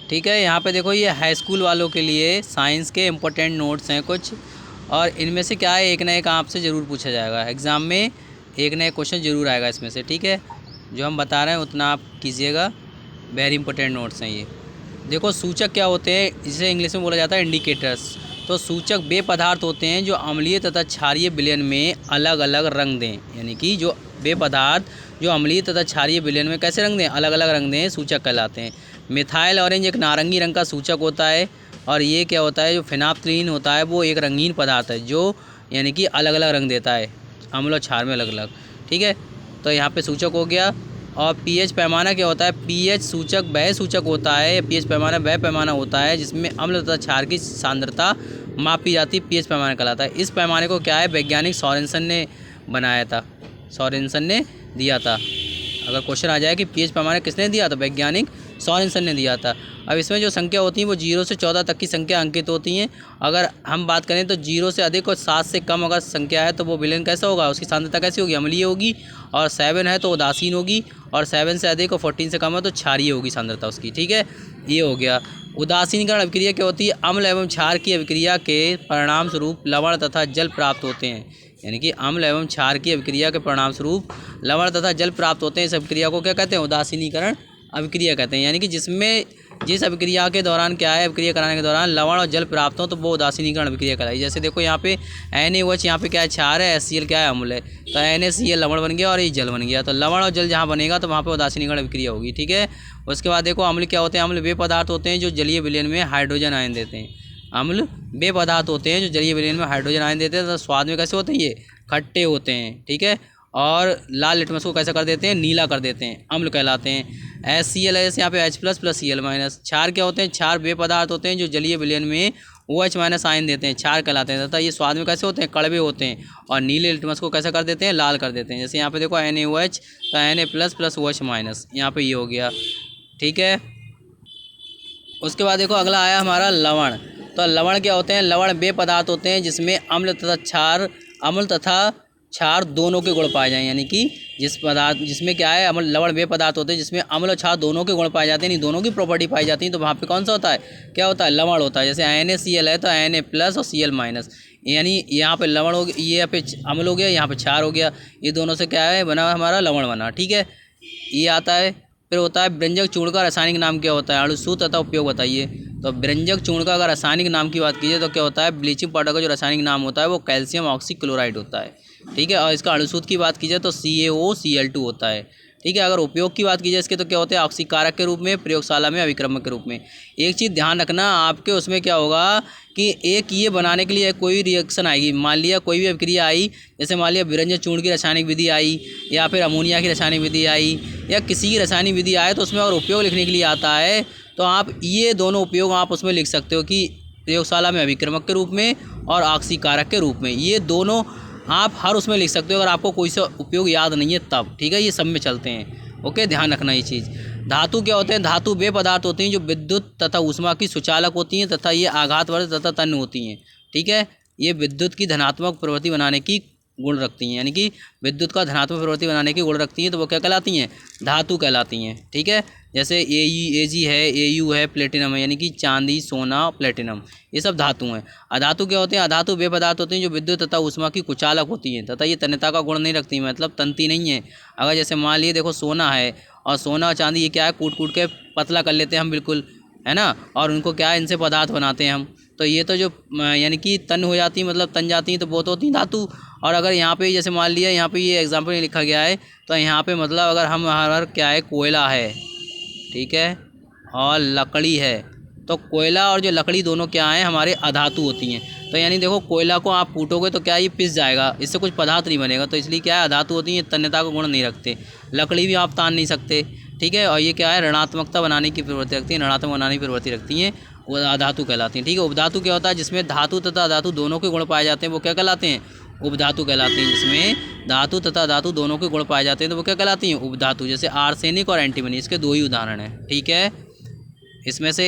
ठीक है। यहाँ पे देखो ये हाई स्कूल वालों के लिए साइंस के इम्पोर्टेंट नोट्स हैं कुछ, और इनमें से क्या है, एक ना एक आपसे ज़रूर पूछा जाएगा एग्ज़ाम में, एक ना एक क्वेश्चन ज़रूर आएगा इसमें से। ठीक है, जो हम बता रहे हैं उतना आप कीजिएगा, वेरी इंपॉर्टेंट नोट्स हैं ये। देखो सूचक क्या होते हैं, जिसे इंग्लिश में बोला जाता है इंडिकेटर्स। तो सूचक वे पदार्थ होते हैं जो अम्लीय तथा क्षारीय विलयन में अलग अलग रंग दें, यानी कि जो वे पदार्थ जो अम्लीय तथा क्षारीय विलयन में कैसे रंग दें, अलग अलग रंग दें, सूचक कहलाते हैं। मिथाइल ऑरेंज एक नारंगी रंग का सूचक होता है, और ये क्या होता है, जो फिनाप्थलीन होता है वो एक रंगीन पदार्थ है जो यानी कि अलग अलग रंग देता है, अम्ल और क्षार में अलग अलग। ठीक है, तो यहाँ पे सूचक हो गया। और पीएच पैमाना क्या होता है, पीएच सूचक वह सूचक होता है, पीएच पैमाना वह पैमाना होता है जिसमें अम्ल तथा क्षार की सांद्रता मापी जाती है, पीएच पैमाना कहलाता है। इस पैमाने को क्या है, वैज्ञानिक सोरेनसन ने बनाया था, सोरेनसन ने दिया था। अगर क्वेश्चन आ जाए कि पीएच पैमाना किसने दिया, तो वैज्ञानिक सोरेनसन ने दिया था। अब इसमें जो संख्या होती है वो 0 से 14 तक की संख्या अंकित होती हैं। अगर हम बात करें तो 0 से अधिक और 7 से कम अगर संख्या है तो वो विलयन कैसा होगा, उसकी सांद्रता कैसी होगी, अम्लीय होगी। और 7 है तो उदासीन होगी, और 7 से अधिक और 14 से कम है तो क्षारीय होगी सांद्रता उसकी। ठीक है, ये हो गया। उदासीनीकरण अभिक्रिया क्या होती है, अम्ल एवं क्षार की अभिक्रिया के परिणाम स्वरूप लवण तथा जल प्राप्त होते हैं, यानी कि अम्ल एवं क्षार की अभिक्रिया के परिणाम स्वरूप लवण तथा जल प्राप्त होते हैं। इस अभिक्रिया को क्या कहते हैं, उदासीनीकरण अभिक्रिया कहते हैं। यानी कि जिस अभिक्रिया के दौरान क्या है, अभिक्रिया कराने के दौरान लवण और जल प्राप्त हो तो वो उदासीनीकरण अभिक्रिया कहलाई। जैसे देखो यहाँ पे NaOH यहाँ पे क्या है, क्षार है, HCl क्या है, अम्ल है, तो NaCl लवण बन गया और ये जल बन गया। तो लवण और जल जहाँ बनेगा तो वहाँ पे उदासीनीकरण अभिक्रिया होगी। ठीक है, उसके बाद देखो अम्ल क्या होते हैं, अम्ल वे पदार्थ होते हैं जो जलीय विलयन में हाइड्रोजन आयन देते हैं। अम्ल वे पदार्थ होते हैं जो जलीय विलयन में हाइड्रोजन आयन देते हैं। तो स्वाद में कैसे होते हैं, ये खट्टे होते हैं। ठीक है, और लाल लिटमस को कैसा कर देते हैं, नीला कर देते हैं, अम्ल कहलाते हैं। HCl है, यहाँ पे H+ + Cl-। क्षार क्या होते हैं, क्षार वे पदार्थ होते हैं जो जलीय विलयन में OH- आयन देते हैं, क्षार कहलाते हैं। तथा ये स्वाद में कैसे होते हैं, कड़वे होते हैं, और नीले लिटमस को कैसा कर देते हैं, लाल कर देते हैं। जैसे यहाँ पे देखो NaOH तो Na+ + OH-, यहाँ पे ये हो गया। ठीक है, उसके बाद देखो अगला आया हमारा लवण। तो लवण क्या होते हैं, लवण वे पदार्थ होते हैं जिसमें अम्ल तथा क्षार दोनों के गुण पाए जाएं, यानी कि जिसमें क्या है, अम्ल लवण वे पदार्थ होते हैं जिसमें अम्ल और क्षार दोनों के गुण पाए जाते हैं, नहीं दोनों की प्रॉपर्टी पाई जाती है, तो वहाँ पे कौन सा होता है, क्या होता है, लवण होता है। जैसे NaCl है तो Na+ और Cl-, यानी यहाँ पे लवण हो गया, ये यहाँ पे अम्ल हो गया, यहाँ पे क्षार हो गया, ये दोनों से क्या है बना, हमारा लवण बना। ठीक है, ये आता है। फिर होता है व्यंजक चूर्ण का रासायनिक नाम क्या होता है, अणुसूत्र तथा उपयोग बताइए। तो व्यंजक चूर्ण का अगर रासायनिक नाम की बात कीजिए तो क्या होता है, ब्लीचिंग पाउडर का जो रासायनिक नाम होता है वो कैल्शियम ऑक्सीक्लोराइड होता है। ठीक है, और इसका अणुसूत्र की बात कीजिए तो CaOCl2 होता है। ठीक है, अगर उपयोग की बात कीजिए इसके तो क्या होते हैं, ऑक्सीकारक के रूप में, प्रयोगशाला में अभिक्रमक के रूप में। एक चीज़ ध्यान रखना, आपके उसमें क्या होगा कि एक ये बनाने के लिए कोई रिएक्शन आएगी, मान लिया कोई भी अभिक्रिया आई, जैसे मान लिया व्यंजक चूर्ण की रासायनिक विधि आई, या फिर अमोनिया की रासायनिक विधि आई, या किसी की रासायनिक विधि आए, तो उसमें अगर उपयोग लिखने के लिए आता है तो आप ये दोनों उपयोग आप उसमें लिख सकते हो कि प्रयोगशाला में अभिक्रमक के रूप में और ऑक्सीकारक के रूप में, ये दोनों आप हर उसमें लिख सकते हो अगर आपको कोई सा उपयोग याद नहीं है तब। ठीक है, ये सब में चलते हैं। ओके, ध्यान रखना ये चीज़। धातु क्या होते हैं, धातु वे पदार्थ होती हैं जो विद्युत तथा ऊष्मा की सुचालक होती हैं तथा ये आघातवर्ती तथा तन्य होती हैं। ठीक है, ये विद्युत की धनात्मक प्रवृत्ति बनाने की गुण रखती हैं, यानी कि विद्युत का धनात्मक प्रवृत्ति बनाने की गुण रखती हैं, तो वो क्या कहलाती हैं, धातु कहलाती हैं। ठीक है, जैसे Ag है, Au है, प्लेटिनम है, यानी कि चांदी, सोना, प्लेटिनम, ये सब धातु हैं। अधातु क्या होते हैं, अधातु वे पदार्थ होते हैं जो विद्युत तथा ऊष्मा की कुचालक होती हैं तथा ये तन्यता का गुण नहीं रखती, मतलब तंती नहीं है। अगर जैसे मान लिए देखो सोना है और सोना और चांदी, ये क्या है, कूट कूट के पतला कर लेते हैं हम, बिल्कुल है ना, और उनको क्या है, इनसे पदार्थ बनाते हैं हम। तो ये तो जो यानी कि तन हो जाती है, मतलब तन जाती हैं, तो वो तो होती हैं धातु। और अगर यहाँ पे जैसे मान लिया यहाँ पे ये एग्जाम्पल लिखा गया है, तो यहाँ पे मतलब अगर हम हमारा क्या है, कोयला है, ठीक है, और लकड़ी है, तो कोयला और जो लकड़ी दोनों क्या हैं, हमारे अधातु होती हैं। तो यानी देखो कोयला को आप कूटोगे तो क्या ये पिस जाएगा, इससे कुछ पदार्थ नहीं बनेगा, तो इसलिए क्या है, अधातु होती हैं, तन्यता का गुण नहीं रखते। लकड़ी भी आप तान नहीं सकते। ठीक है, और ये क्या है, ऋणात्मकता बनाने की प्रवृत्ति रखती है, ऋणात्मक बनाने की प्रवृत्ति रखती हैं, वो अधातु कहलाती हैं। ठीक है, उपधातु क्या होता है, जिसमें धातु तथा अधातु दोनों के गुण पाए जाते हैं, वो क्या कहलाते हैं, उपधातु कहलाती हैं। जिसमें धातु तथा धातु दोनों के गुण पाए जाते हैं तो वो क्या कहलाती हैं, उपधातु। जैसे आर्सेनिक और एंटीमनी, इसके दो ही उदाहरण हैं। ठीक है, इसमें से